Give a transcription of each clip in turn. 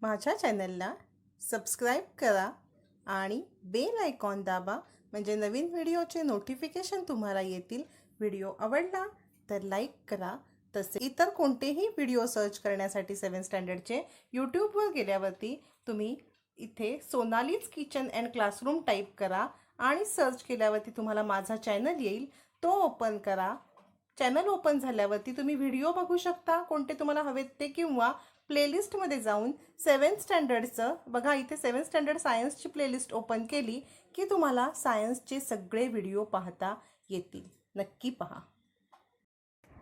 माझ्या चॅनलला सबस्क्राईब करा आणि बेल आयकॉन दाबा म्हणजे नवीन व्हिडिओचे नोटिफिकेशन तुम्हाला येतील। व्हिडिओ आवडला तर लाईक करा। तसे इतर कोणतेही व्हिडिओ सर्च करण्यासाठी 7th स्टँडर्डचे यूट्यूबवर गेल्यावरती तुम्ही इथे Sonali's kitchen and classroom type करा आणि सर्च केल्यावरती तुम्हाला माझा चॅनल येईल, तो ओपन करा। चॅनल ओपन झाल्यावरती तुम्ही व्हिडिओ बघू शकता कोणते तुम्हाला हवेत ते, किंवा प्लेलिस्टमध्ये जाऊन 7th स्टँडर्डचं बघा, इथे 7th स्टँडर्ड सायन्सची प्लेलिस्ट ओपन केली की तुम्हाला सायन्सचे सगळे व्हिडिओ पाहता येतील। नक्की पहा।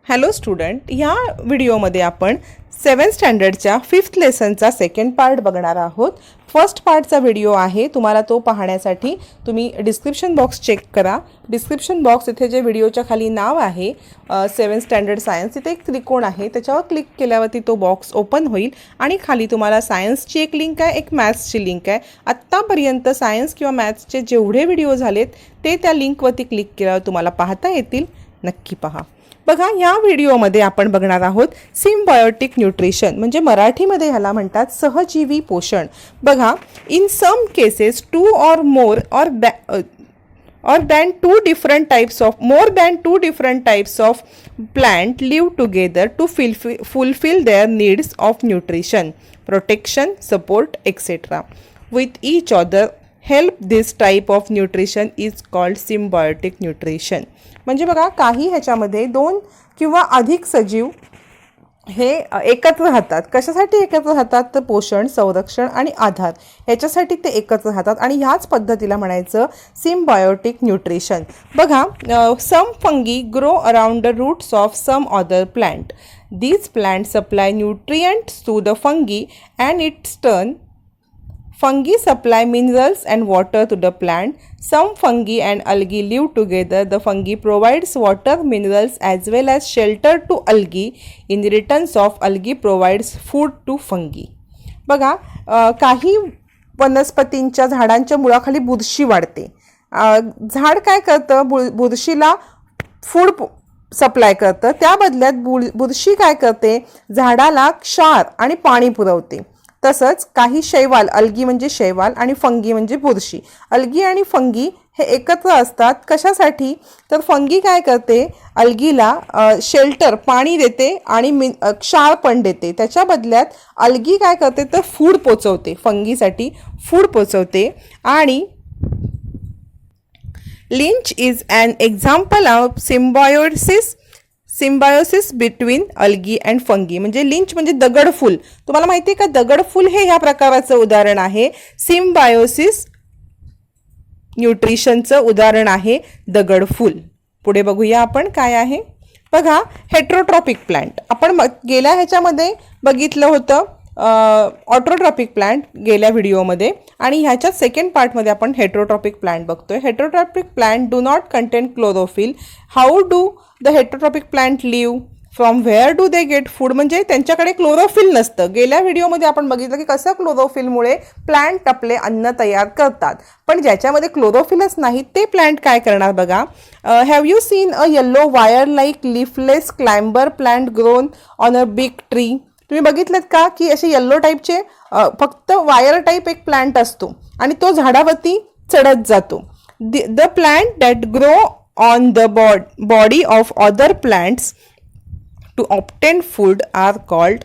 हॅलो स्टुडंट, ह्या व्हिडिओमध्ये आपण 7th स्टँडर्डच्या 5th लेसनचा सेकंड पार्ट बघणार आहोत। फर्स्ट पार्टचा व्हिडिओ आहे, तुम्हाला तो पाहण्यासाठी तुम्ही डिस्क्रिप्शन बॉक्स चेक करा। डिस्क्रिप्शन बॉक्स इथे जे व्हिडिओच्या खाली नाव आहे 7th स्टँडर्ड सायन्स, तिथे एक त्रिकोण आहे, त्याच्यावर क्लिक केल्यावरती तो बॉक्स ओपन होईल आणि खाली तुम्हाला सायन्सची एक लिंक आहे, एक मॅथ्सची लिंक आहे। आत्तापर्यंत सायन्स किंवा मॅथ्सचे जेवढे व्हिडिओ झालेत ते त्या लिंकवरती क्लिक केल्यावर तुम्हाला पाहता येतील। नक्की पहा। बघा, या व्हिडिओमध्ये आपण बघणार आहोत सिम्बायोटिक न्यूट्रिशन, म्हणजे मराठीमध्ये ह्याला म्हणतात सहजीवी पोषण। बघा, इन सम केसेस टू और मोर or than two different types of more than two different types of plant live together to fulfill their needs of nutrition, protection, support, etc. with each other help. This type of nutrition is called symbiotic nutrition. म्हणजे बघा, काही ह्याच्यामध्ये दोन किंवा अधिक सजीव हे एकत्र राहतात। कशासाठी एकत्र राहतात तर पोषण, संरक्षण आणि आधार याच्यासाठी ते एकत्र राहतात आणि ह्याच पद्धतीला म्हणायचं सिम्बायोटिक न्यूट्रिशन। बघा, some fungi grow around the roots of some other plant. These plant supply nutrients to the fungi and its turn fungi supply minerals and water to the plant. Some fungi and algae live together. The fungi provides water, minerals as well as shelter to algae. In return of algae provides food to fungi. बघा, काही वनस्पतींच्या झाडांच्या मुळाखाली बुरशी वाढते। झाड काय करतं, बुरशीला food supply करतं, त्या बदल्यात बुरशी काय करते, झाडाला क्षार आणि पाणी पुरवते। तसंच काही शैवाल, अल्गी म्हणजे शैवाल आणि फंगी म्हणजे बुरशी, अल्गी आणि फंगी हे एकत्र असतात। कशासाठी तर फंगी काय करते, अल्गीला शेल्टर पाणी देते आणि क्षार पण देते, त्याच्या बदल्यात अल्गी काय करते तर फूड पोचवते, फंगीसाठी फूड पोचवते। आणि लिंच is an example of symbiosis between algae and fungi, म्हणजे लिंच म्हणजे दगडफूल। तुम्हाला माहिती आहे का, दगडफूल हे ह्या प्रकाराचं उदाहरण आहे। सिम्बायोसिस न्यूट्रिशनचं उदाहरण आहे दगडफूल। पुढे बघूया आपण काय आहे। बघा, हेट्रोट्रॉपिक प्लांट आपण गेल्या ह्याच्यामध्ये बघितलं होतं, ऑटोट्रॉपिक प्लांट गेल्या व्हिडिओमध्ये, आणि ह्याच्यात सेकंड पार्टमध्ये आपण हेट्रोट्रॉपिक प्लांट बघतोय। Heterotrophic plant do not contain chlorophyll. How do the heterotrophic plant live, from where do they get food, म्हणजे त्यांच्याकडे क्लोरोफिल नसतं। गेल्या व्हिडिओमध्ये आपण बघितलं की कसं क्लोरोफिलमुळे प्लांट आपले अन्न तयार करतात, पण ज्याच्यामध्ये क्लोरोफिलच नाही ते प्लांट काय करणार बघा। Have you seen a yellow wire like leafless climber plant grown on a big tree. तुम्ही बघितलं का की असे येल्लो टाईपचे फक्त वायर टाईप एक प्लांट असतो आणि तो झाडावरती चढत जातो. The plant that grow on the body of other plants to obtain food are called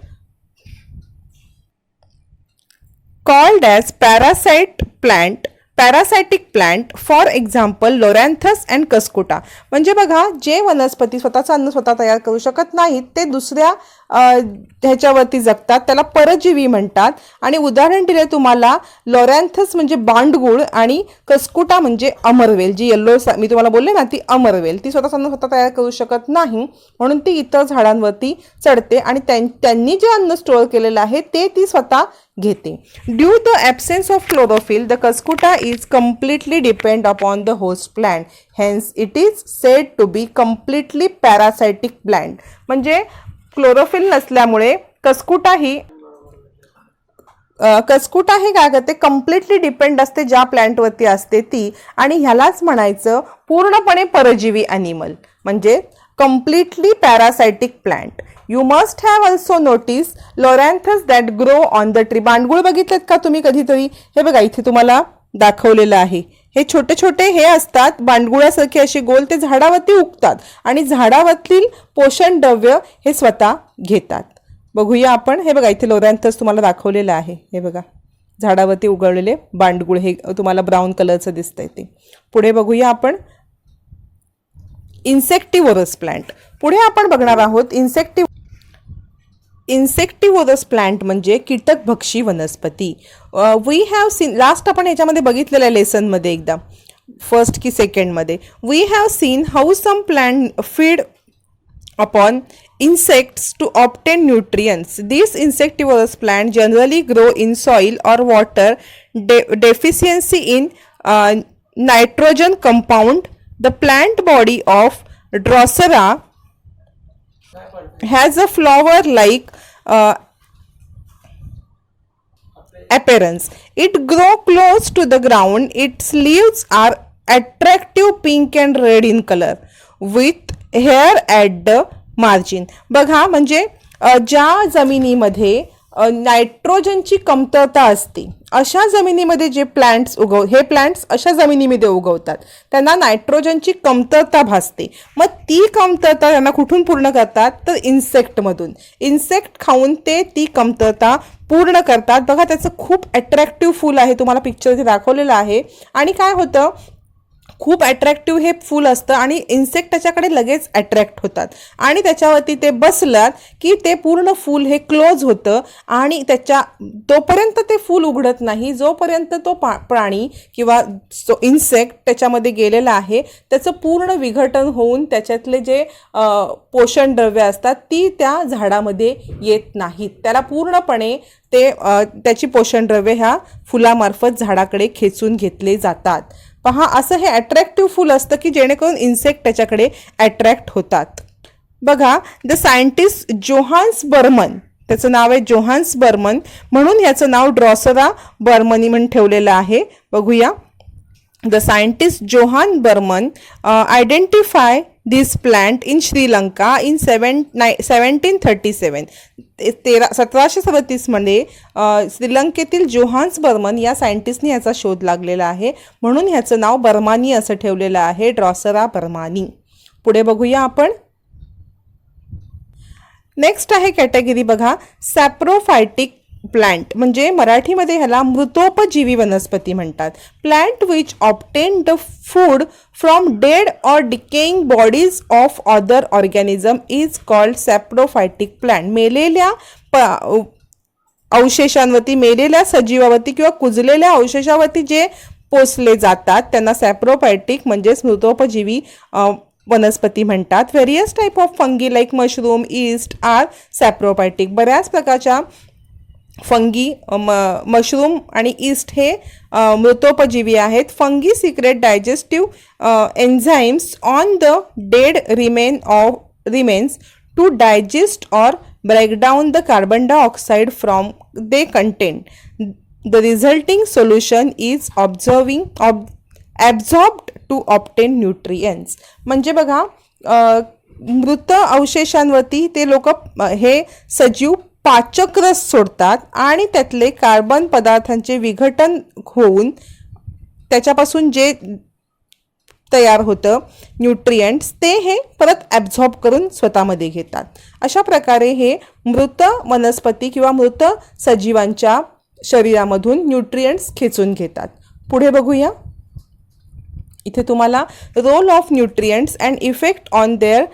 as parasitic plant, for example loranthus and cuscuta. म्हणजे बघा, जे वनस्पती स्वतःचं अन्न स्वतः तयार करू शकत नाहीत ते दुसऱ्या ह्याच्यावरती जगतात, त्याला परजीवी म्हणतात। आणि उदाहरण दिले तुम्हाला, लोरॅन्थस म्हणजे बांडगुळ आणि कस्कुटा म्हणजे अमरवेल, जी येल्लो मी तुम्हाला बोलले ना ती अमरवेल, ती स्वतःचं अन्न स्वतः तयार करू शकत नाही म्हणून ती इतर झाडांवरती चढते आणि त्यांनी जे अन्न स्टोअर केलेलं आहे ते ती स्वतः घेते. Due the absence of chlorophyll the Cuscuta is completely depend upon the host plant, hence it is said to be completely parasitic plant. म्हणजे क्लोरोफिल नसल्यामुळे कस्कुटा ही काय करते, कम्प्लिटली डिपेंड असते ज्या प्लांटवरती असते ती, आणि ह्यालाच म्हणायचं पूर्णपणे परजीवी ॲनिमल, म्हणजे completely parasitic plant. You must have also notice Loranthus that grow on the tree. बांडगुळ बघितलेत का तुम्ही कधीतरी? हे बघा इथे तुम्हाला दाखवलेलं आहे. हे छोटे छोटे हे असतात बांडगुळ्यासारखे असे गोल, ते झाडावरती उगतात आणि झाडावरील पोषण द्रव्य हे स्वतः घेतात. बघूया आपण. हे बघा इथे लोरॅन्थस तुम्हाला दाखवलेलं आहे. हे बघा झाडावरती उगवलेले बांडगुळ हे तुम्हाला ब्राऊन कलरचं दिसतंय ते. पुढे बघूया आपण इन्सेक्टिव्होरस प्लांट. पुढे आपण बघणार आहोत इन्सेक्टिव्होरस प्लांट म्हणजे कीटकभक्षी वनस्पती. वी हॅव सीन, लास्ट आपण याच्यामध्ये बघितलेल्या लेसनमध्ये एकदा फर्स्ट की सेकंडमध्ये, we have seen how some plant feed upon insects to obtain nutrients. These insectivorous plants generally grow in soil or water deficiency in nitrogen compound. The plant body of Drosera has a flower-like appearance. It grows close to the ground. Its leaves are attractive pink and red in color with hair at the margin. बघा म्हणजे ज्या जमिनीमध्ये नायट्रोजनची कमतरता असते अशा जमिनीमध्ये जे प्लांट्स हे प्लांट्स अशा जमिनीमध्ये उगवतात, त्यांना नायट्रोजनची कमतरता भासते. मग ती कमतरता त्यांना कुठून पूर्ण करतात? तर इन्सेक्टमधून. इन्सेक्ट खाऊन ते ती कमतरता पूर्ण करतात. बघा त्याचं खूप अट्रॅक्टिव्ह फूल आहे, तुम्हाला पिक्चर इथे दाखवलेलं आहे. आणि काय होतं, खूप अट्रॅक्टिव्ह हे फूल असतं आणि इन्सेक्ट त्याच्याकडे लगेच अट्रॅक्ट होतात आणि त्याच्यावरती ते बसलात की ते पूर्ण फूल हे क्लोज होतं आणि तोपर्यंत ते फूल उघडत नाही जोपर्यंत तो प्राणी किंवा इन्सेक्ट त्याच्यामध्ये गेलेला आहे त्याचं पूर्ण विघटन होऊन त्याच्यातले जे पोषण द्रव्य असतात ती त्या झाडामध्ये येत नाहीत. त्याला पूर्णपणे त्याची पोषण द्रव्य ह्या फुलामार्फत झाडाकडे खेचून घेतले जातात. पहा असं हे अट्रॅक्टिव्ह फूल असतं की जेणेकरून इन्सेक्ट त्याच्याकडे अट्रॅक्ट होतात. बघा द सायंटिस्ट जोहान्स बर्मन, त्याचं नाव आहे जोहान्स बर्मन, म्हणून याचं नाव ड्रॉसरा बर्मनी म्हणून ठेवलेलं आहे. बघूया. The scientist Johan Burman identify this plant in Sri Lanka in 1737. 1737 मध्ये श्रीलंकेतील जोहान्स बर्मन या सायंटिस्टने याचा शोध लागलेला आहे, म्हणून ह्याचं नाव बर्मानी असं ठेवलेलं आहे, ड्रॉसरा बर्मानी. पुढे बघूया आपण. नेक्स्ट आहे कॅटेगरी बघा सॅप्रोफायटिक प्लांट, म्हणजे मराठीमध्ये ह्याला मृतोपजीवी वनस्पती म्हणतात. Plant which obtain the food from dead or decaying bodies of other organism is called saprophytic plant. मेलेल्या अवशेषांवरती, मेलेल्या सजीवावरती किंवा कुजलेल्या अवशेषावरती जे पोसले जातात त्यांना सॅप्रोफायटिक म्हणजेच मृतोपजीवी वनस्पती म्हणतात. Various type of fungi like mushroom, yeast are saprophytic. बऱ्याच प्रकारच्या फंगी, मशरूम आणि ईस्ट हे मृतोपजीवी आहेत. Fungi secrete digestive enzymes on the dead remains to digest or break down the carbon dioxide from they contain. The resulting solution is absorbed to obtain nutrients. म्हणजे बघा मृत अवशेषांवरती ते लोक हे सजीव पाचक रस सोडतात आणि त्यातले कार्बन पदार्थांचे विघटन होऊन त्याच्यापासून जे तयार होतं न्यूट्रिएंट्स ते हे परत ॲब्झॉर्ब करून स्वतःमध्ये घेतात. अशा प्रकारे हे मृत वनस्पती किंवा मृत सजीवांच्या शरीरामधून न्यूट्रिएंट्स खेचून घेतात. पुढे बघूया. इथे तुम्हाला role of nutrients and effect on their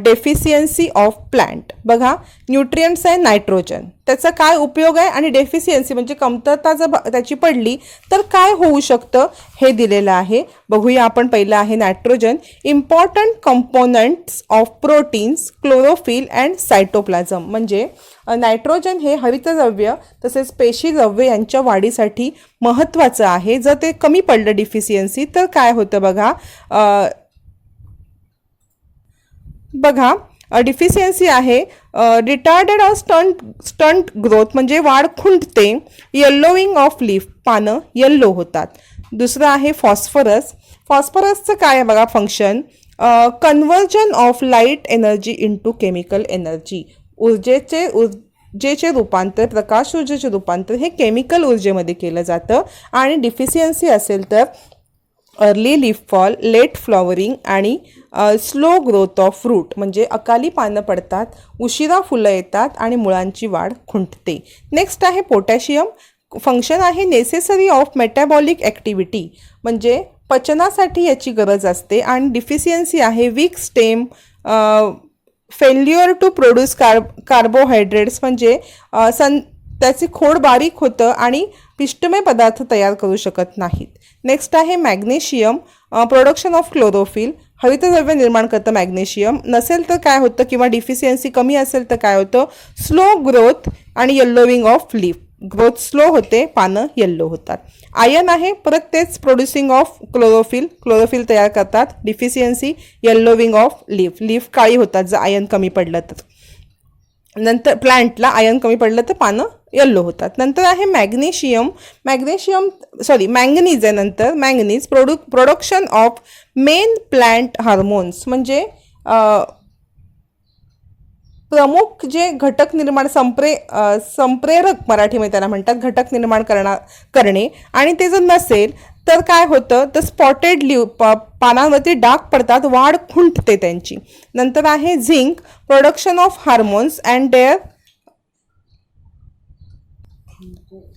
deficiency of plant. बघा न्यूट्रिएंट्स आहे नायट्रोजन, त्याचा काय उपयोग आहे आणि डेफिशियन्सी म्हणजे कमतरता जर त्याची पडली तर काय होऊ शकतं हे दिलेलं आहे. बघूया आपण. पहिलं आहे nitrogen. Important components of proteins, chlorophyll and cytoplasm. म्हणजे नायट्रोजन हे हरितद्रव्य तसेच पेशीद्रव्य यांच्या वाढीसाठी महत्त्वाचं आहे. जर ते कमी पडलं डिफिशियन्सी तर काय होतं बघा डिफिशियन्सी आहे रिटार्डेड ऑर स्टंट ग्रोथ म्हणजे वाढ खुंटते. येल्लोविंग ऑफ लीफ, पानं येल्लो होतात. दुसरं आहे फॉस्फरस. फॉस्फरसचं काय आहे बघा function, conversion of light energy into chemical energy. ऊर्जेचे रूपांतर, प्रकाश ऊर्जेचे रूपांतर हे केमिकल ऊर्जेमध्ये केलं जातं. आणि डिफिशियन्सी असेल तर early leaf fall, late flowering आणि स्लो ग्रोथ ऑफ फ्रूट, म्हणजे अकाली पानं पडतात, उशिरा फुलं येतात आणि मुळांची वाढ खुंटते. नेक्स्ट आहे पोटॅशियम. फंक्शन आहे नेसेसरी ऑफ मेटाबॉलिक ॲक्टिव्हिटी, म्हणजे पचनासाठी याची गरज असते. आणि डिफिशियन्सी आहे weak stem, failure to produce carbohydrates, म्हणजे त्याची खोड बारीक होतं आणि पिष्टमय पदार्थ तयार करू शकत नाहीत. नेक्स्ट आहे मॅग्नेशियम. प्रोडक्शन ऑफ क्लोरोफिल, हरितद्रव्य निर्माण करतं मॅग्नेशियम. नसेल तर काय होतं, किंवा डिफिशियन्सी कमी असेल तर काय होतं, स्लो ग्रोथ आणि येल्लोविंग ऑफ लीफ, ग्रोथ स्लो होते, पानं येल्लो होतात. आयर्न आहे, परत तेच प्रोड्युसिंग ऑफ क्लोरोफिल तयार करतात. डिफिशियन्सी येल्लोविंग ऑफ लीफ काळी होतात जर आयर्न कमी पडलं तर. नंतर प्लांटला आयर्न कमी पडलं तर पानं येल्लो होतात. नंतर आहे मॅग्नीज आहे. नंतर manganese, production of main plant hormones, म्हणजे प्रमुख जे घटक निर्माण, संप्रेरक मराठीमध्ये त्याला म्हणतात, घटक निर्माण करणे. आणि ते जर नसेल तर काय होतं, तर स्पॉटेड लीव, पानांवरती डाग पडतात, वाढ खुंटते त्यांची. नंतर आहे zinc, production of hormones and their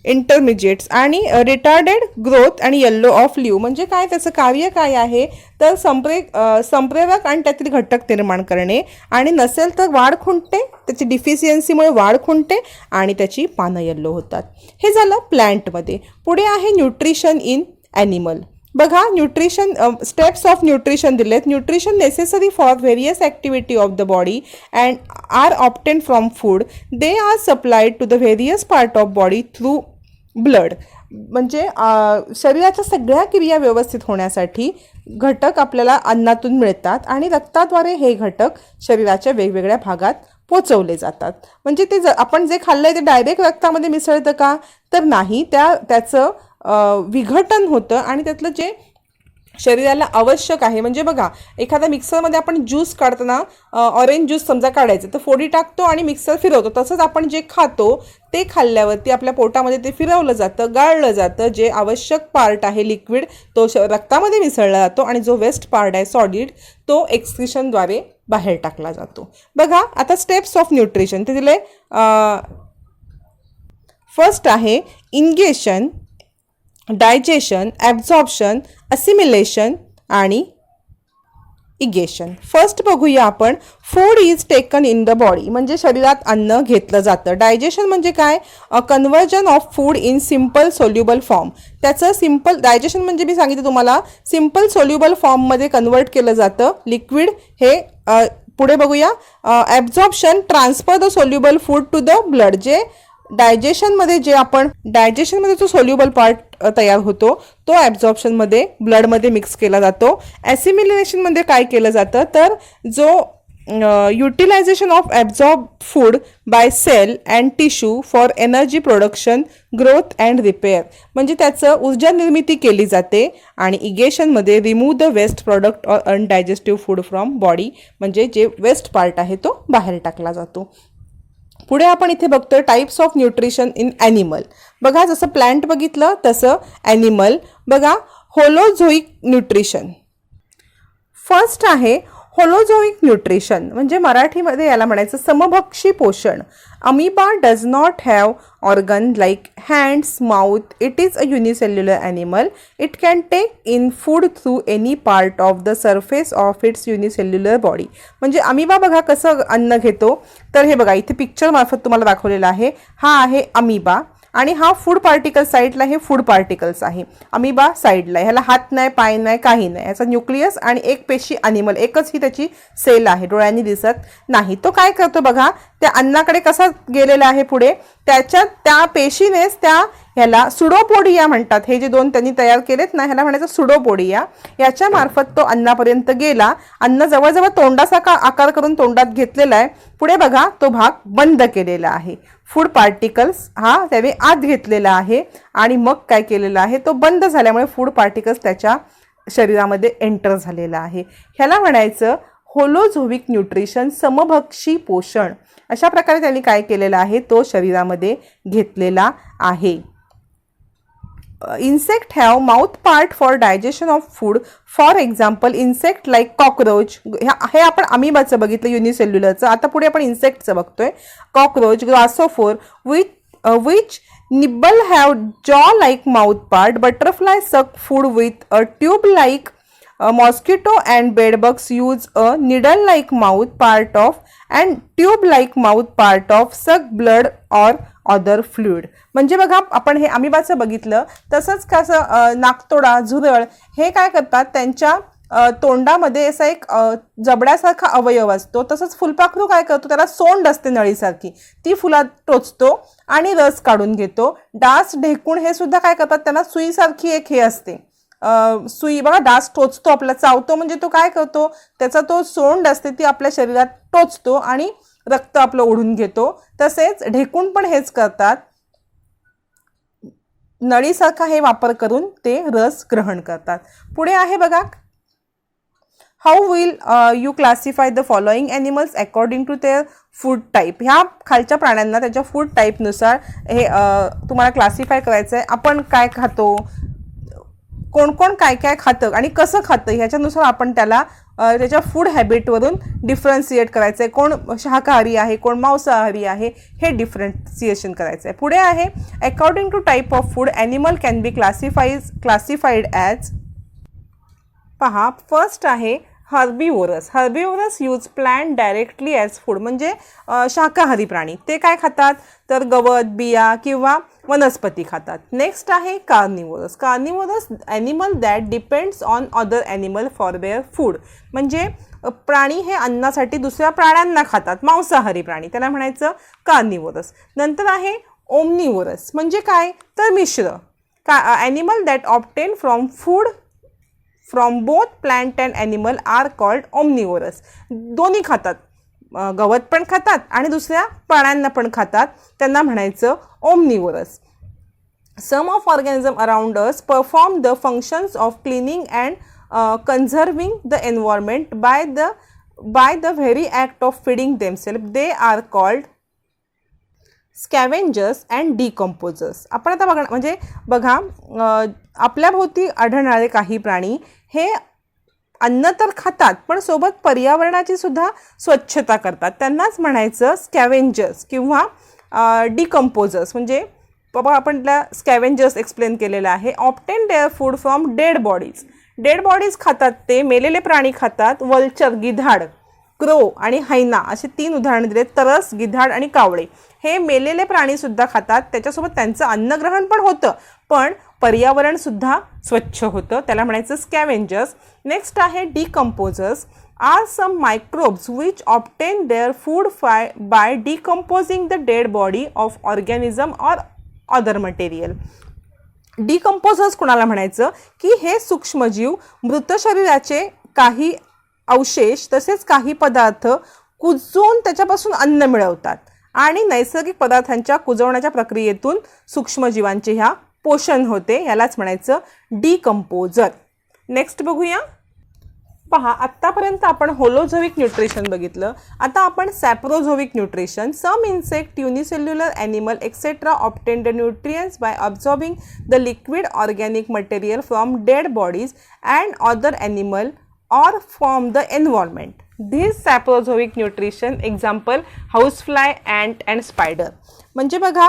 intermediates. आणि रिटार्डेड ग्रोथ आणि येल्लो ऑफ लीव, म्हणजे काय, त्याचं कार्य काय आहे, तर संप्रेरक आणि त्यातील घटक निर्माण करणे. आणि नसेल तर वाढ खुंटते, त्याची डिफिशियन्सीमुळे वाढ खुंटते आणि त्याची पानं येल्लो होतात. हे झालं प्लॅन्टमध्ये. पुढे आहे न्यूट्रिशन इन ॲनिमल. बघा, न्यूट्रिशन, स्टेप्स ऑफ न्यूट्रिशन दिलेत. Nutrition necessary for various activity of the body and are obtained from food. They are supplied to the various part of body through blood, म्हणजे शरीराच्या सगळ्या क्रिया व्यवस्थित होण्यासाठी घटक आपल्याला अन्नातून मिळतात आणि रक्ताद्वारे हे घटक शरीराच्या वेगवेगळ्या भागात पोचवले जातात. म्हणजे ते आपण जे खाल्लं आहे ते डायरेक्ट रक्तामध्ये मिसळतं का, तर नाही, त्याचं विघटन होतं आणि त्यातलं जे शरीराला आवश्यक आहे, म्हणजे बघा, एखाद्या मिक्सरमध्ये आपण ज्यूस काढताना, ऑरेंज ज्यूस समजा काढायचं, तर फोडी टाकतो आणि मिक्सर फिरवतो. तसंच आपण जे खातो ते खाल्ल्यावरती आपल्या पोटामध्ये ते फिरवलं जातं, गाळलं जातं. जे आवश्यक पार्ट आहे लिक्विड तो रक्तामध्ये मिसळला जातो आणि जो वेस्ट पार्ट आहे सॉलिड तो एक्सक्रिशनद्वारे बाहेर टाकला जातो. बघा, आता स्टेप्स ऑफ न्यूट्रिशन ते दिले. फर्स्ट आहे इंगेशन, डायजेशन, ॲब्झॉर्प्शन, असिमिलेशन आणि इगेशन. फर्स्ट बघूया आपण. Food is taken in the body, म्हणजे शरीरात अन्न घेतलं जातं. डायजेशन म्हणजे काय, conversion of food in simple soluble form. त्याचं सिम्पल डायजेशन म्हणजे मी सांगितलं तुम्हाला, सिम्पल सोल्युबल फॉर्ममध्ये कन्वर्ट केलं जातं लिक्विड हे. पुढे बघूया. Absorption, transfer the soluble food to the blood. जे डायजेशनमध्ये जो सोल्युबल पार्ट तयार होतो तो ॲब्झॉर्प्शनमध्ये ब्लडमध्ये मिक्स केला जातो. ॲसिमिलेशनमध्ये काय केलं जातं, तर जो utilization of absorb food by cell and tissue for energy production, growth and repair, म्हणजे त्याचं ऊर्जा निर्मिती केली जाते. आणि इगेशनमध्ये remove the waste product or undigestive food from body, म्हणजे जे वेस्ट पार्ट आहे तो बाहेर टाकला जातो. पुढे आपण इथे बघतोय types of nutrition in animal. बघा, जसं प्लॅन्ट बघितलं तसं ॲनिमल. बघा, होलोझोईक न्यूट्रिशन. फर्स्ट आहे होलोझोईक न्यूट्रिशन, म्हणजे मराठीमध्ये याला म्हणायचं समभक्षी पोषण. Amoeba does not have organ like hands, mouth. It is a unicellular animal. It can take in food through any part of the surface of its unicellular body. म्हणजे amoeba बघा कसं अन्न घेतो, तर हे बघा इथे पिक्चर मार्फत तुम्हाला दाखवलेलं आहे. हा आहे अमिबा आणि हा फूड पार्टिकल साईडला, हे फूड पार्टिकल्स आहे. अमिबा साईडला, ह्याला हात नाही, पाय नाही, काही नाही. याचा न्यूक्लियस आणि एक पेशी अॅनिमल, एकच ही त्याची सेल आहे, डोळ्यांनी दिसत नाही. तो काय करतो बघा, त्या अन्नाकडे कसा गेलेला आहे पुढे, त्या पेशीनेच ह्याला सुडोपोडिया म्हणतात. हे जे दोन त्यांनी तयार केलेत ना, ह्याला म्हणायचं सुडोपोडिया. याच्या मार्फत तो अन्नापर्यंत गेला. अन्न जवळजवळ तोंडासारखा आकार करून तोंडात घेतलेला आहे. पुढे बघा, तो भाग बंद केलेला आहे. फूड पार्टिकल्स हा त्याने आत घेतलेला आहे आणि मग काय केलेलं आहे, तो बंद झाल्यामुळे फूड पार्टिकल्स त्याच्या शरीरामध्ये एंटर झालेला आहे. ह्याला म्हणायचं होलोझोविक न्यूट्रिशन, समभक्षी पोषण. अशा प्रकारे त्यांनी काय केलेला आहे, तो शरीरामध्ये घेतलेला आहे. Insect have mouth part for digestion of food. For example, insect like cockroach. हे आपण अमिबाचं बघितलं, युनिसेल्युलरचं. आता पुढे आपण इन्सेक्टचं बघतोय. Cockroach, grasshopper, which nibble have jaw like mouth part. Butterfly suck food with a tube like. Mosquito and bedbugs use a needle like mouth part of and tube like mouth part of suck blood or other fluid. म्हणजे बघा, आपण हे अमिबाचं बघितलं, तसंच कसं नाकतोडा, झुरळ हे काय करतात, त्यांच्या तोंडामध्ये असा एक जबड्यासारखा अवयव असतो. तसंच फुलपाखरू काय करतो, त्याला सोंड असते नळीसारखी, ती फुलात टोचतो आणि रस काढून घेतो. डास, ढेकूण हे सुद्धा काय करतात, त्यांना सुईसारखी एक हे असते, सुई बघा, डास टोचतो, आपला चावतो म्हणजे तो काय करतो, त्याचा तो सोंड असते ती आपल्या शरीरात टोचतो आणि रक्त आपलं ओढून घेतो. तसेच ढेकूण पण हेच करतात, नळीसारखा हे वापर करून ते रस ग्रहण करतात. पुढे आहे बघा, how will you classify the following animals according to their food type. ह्या खालच्या प्राण्यांना त्याच्या फूड टाईपनुसार हे तुम्हाला क्लासिफाय करायचं आहे. आपण काय खातो, कोण कोण काय काय खातं आणि कसं खातं, ह्याच्यानुसार आपण त्याला त्याच्या फूड हॅबिटवरून डिफरन्शिएट करायचं आहे. कोण शाकाहारी आहे, कोण मांसाहारी आहे, हे डिफरन्शिएशन करायचं आहे. पुढे आहे, according to type of food animal can be classified as. पहा, फर्स्ट आहे herbivorous. Herbivorous use plant directly as food. म्हणजे शाकाहारी प्राणी, ते काय खातात, तर गवत, बिया किंवा वनस्पती खातात. नेक्स्ट आहे carnivorous. Carnivorous animal that depends on other animal for their food. म्हणजे प्राणी हे अन्नासाठी दुसऱ्या प्राण्यांना खातात, मांसाहारी प्राणी, त्याला म्हणायचं कार्निवोरस. नंतर आहे ओमनिवोरस. म्हणजे काय, तर मिश्र. Animal that obtain from food from both plant and animal are called omnivorous. दोन्ही खातात, गवत पण खातात आणि दुसऱ्या प्राण्यांना पण खातात, त्यांना म्हणायचं omnivorous. Some of organism around us perform the functions of cleaning and conserving the environment by the very act of feeding themselves. They are called scavengers and decomposers. आपण आता बघा, आपल्या भोवती आढळणारे काही प्राणी हे अन्न तर खातात, पण सोबत पर्यावरणाची सुद्धा स्वच्छता करतात, त्यांनाच म्हणायचं स्कॅव्हेंजर्स किंवा डिकम्पोजर्स. म्हणजे बाबा, आपण त्या स्कॅव्हेंजर्स एक्सप्लेन केलेलं आहे. Obtain their food from dead bodies. Dead bodies खातात, ते मेलेले प्राणी खातात. वल्चर, गिधाड, क्रो आणि हैना असे 3 उदाहरणं दिले. तरस, गिधाड आणि कावळे हे मेलेले प्राणीसुद्धा खातात, त्याच्यासोबत त्यांचं अन्नग्रहण पण होतं, पण पर्यावरणसुद्धा स्वच्छ होतं, त्याला म्हणायचं स्कॅव्हेंजर्स. नेक्स्ट आहे decomposers. Are some microbes which obtain their food by decomposing the dead body of organism or other material. Decomposers कोणाला म्हणायचं, की हे सूक्ष्मजीव मृत शरीराचे काही अवशेष तसेच काही पदार्थ कुजवून त्याच्यापासून अन्न मिळवतात आणि नैसर्गिक पदार्थांच्या कुजवण्याच्या प्रक्रियेतून सूक्ष्मजीवांचे ह्या पोषण होते, यालाच म्हणायचं डिकम्पोजर. नेक्स्ट बघूया. पहा, आत्तापर्यंत आपण होलोझोविक न्यूट्रिशन बघितलं. आता आपण saprozoic nutrition. Some insect, unicellular animal etcetera obtain the nutrients by absorbing the liquid organic material from dead bodies and other animal or from the environment. This saprozoic nutrition example housefly, ant and spider. म्हणजे बघा,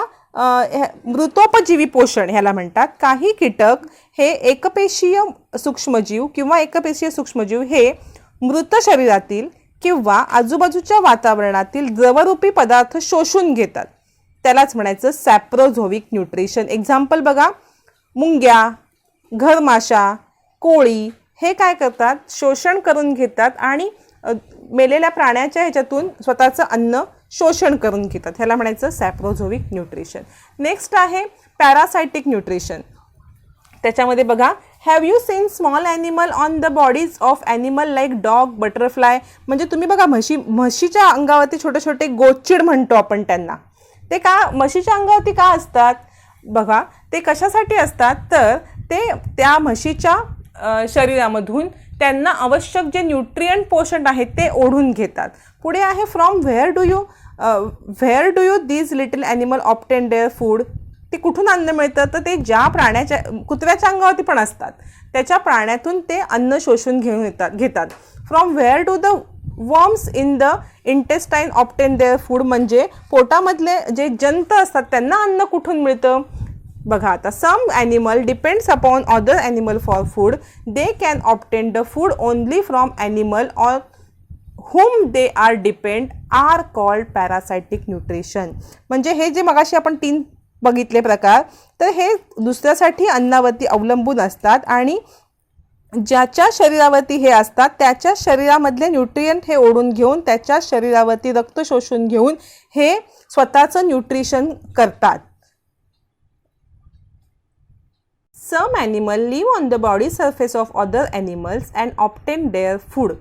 मृतोपजीवी पोषण ह्याला म्हणतात. काही कीटक हे एकपेशीय सूक्ष्मजीव किंवा एकपेशीय सूक्ष्मजीव हे मृत शरीरातील किंवा आजूबाजूच्या वातावरणातील द्रवरूपी पदार्थ शोषून घेतात, त्यालाच म्हणायचं सॅप्रोझोविक न्यूट्रिशन. एक्झाम्पल बघा, मुंग्या, घरमाशा, कोळी हे काय करतात, शोषण करून घेतात आणि मेलेल्या प्राण्याच्या ह्याच्यातून स्वतःचं अन्न शोषण करून घेतात, ह्याला म्हणायचं सॅप्रोझोविक न्यूट्रिशन. नेक्स्ट आहे पॅरासायटिक न्यूट्रिशन. त्याच्यामध्ये बघा, have you seen small animal on the bodies of animal like dog, butterfly. म्हणजे तुम्ही बघा, म्हशीच्या अंगावरती छोटे छोटे गोचिड म्हणतो आपण त्यांना. ते का म्हशीच्या अंगावरती का असतात बघा, ते कशासाठी असतात, तर ते त्या म्हशीच्या शरीरामधून त्यांना आवश्यक जे न्यूट्रिएंट पोषण आहेत ते ओढून घेतात. पुढे आहे from where do you these little animal obtain their food. ते कुठून अन्न मिळतं तर ते ज्या प्राण्याच्या कुत्र्याच्या अंगावरती पण असतात त्याच्या प्राण्यातून ते अन्न शोषून घेतात. From where do the worms in the intestine obtain their food म्हणजे पोटामधले जे जंत असतात त्यांना अन्न कुठून मिळतं. बघा आता some animal depends upon other animal for food. They can obtain the food only from animal or whom they are depend are called parasitic nutrition. म्हणजे हे जे मगाशी आपण 3 बघितले प्रकार तर हे दुसऱ्यासाठी अन्नावरती अवलंबून असतात आणि ज्याच्या शरीरावरती हे असतात त्याच्या शरीरामधले न्यूट्रिएंट हे ओढून घेऊन त्याच्या शरीरावरती रक्त शोषून घेऊन हे स्वतःचं न्यूट्रिशन करतात. Some animal live on the body surface of other animals and obtain their food.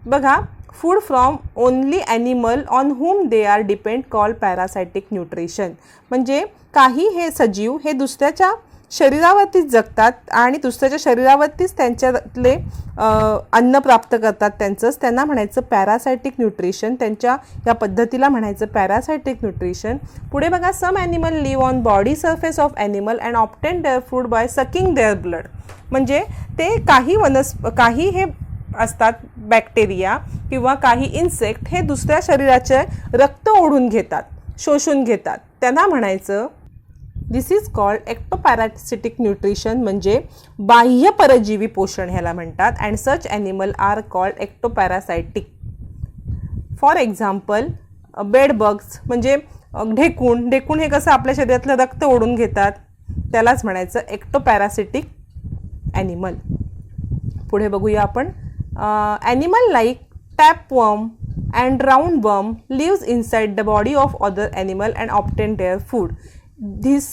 बघा food from only animal on whom they are depend called parasitic nutrition. म्हणजे काही हे सजीव हे दुसऱ्याच्या शरीरावरतीच जगतात आणि दुसऱ्याच्या शरीरावरतीच त्यांच्यातले अन्न प्राप्त करतात त्यांना म्हणायचं पॅरासायटिक न्यूट्रिशन. त्यांच्या या पद्धतीला म्हणायचं पॅरासायटिक न्यूट्रिशन. पुढे बघा some animal live on body surface of animal and obtain their food by sucking their blood. म्हणजे ते काही हे असतात बॅक्टेरिया किंवा काही इन्सेक्ट हे दुसऱ्या शरीराचे रक्त ओढून घेतात शोषून घेतात त्यांना म्हणायचं this is called ectoparasitic nutrition. म्हणजे बाह्य परजीवी पोषण ह्याला म्हणतात. And such animal are called ectoparasitic. For example bedbugs म्हणजे ढेकूण हे कसं आपल्या शरीरातलं रक्त ओढून घेतात त्यालाच म्हणायचं एक्टोपॅरासिटिक ॲनिमल. पुढे बघूया आपण animal like tapeworm and roundworm lives inside the body of other animal and obtain their food. This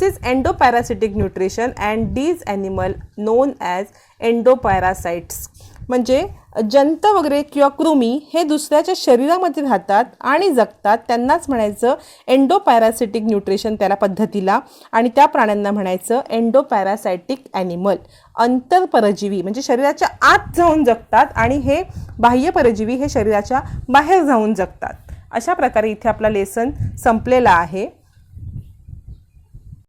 is endoparasitic nutrition and these animal known as endoparasites. म्हणजे जंत वगैरे किंवा कृमी हे दुसऱ्याच्या शरीरामध्ये राहतात आणि जगतात त्यांनाच म्हणायचं एंडोपॅरासिटिक न्यूट्रिशन त्याला पद्धतीला. आणि त्या प्राण्यांना म्हणायचं एंडोपॅरासायटिक ॲनिमल. अंतरपरजीवी म्हणजे शरीराच्या आत जाऊन जगतात आणि हे बाह्य परजीवी हे शरीराच्या बाहेर जाऊन जगतात. अशा प्रकारे इथे आपला लेसन संपलेला आहे.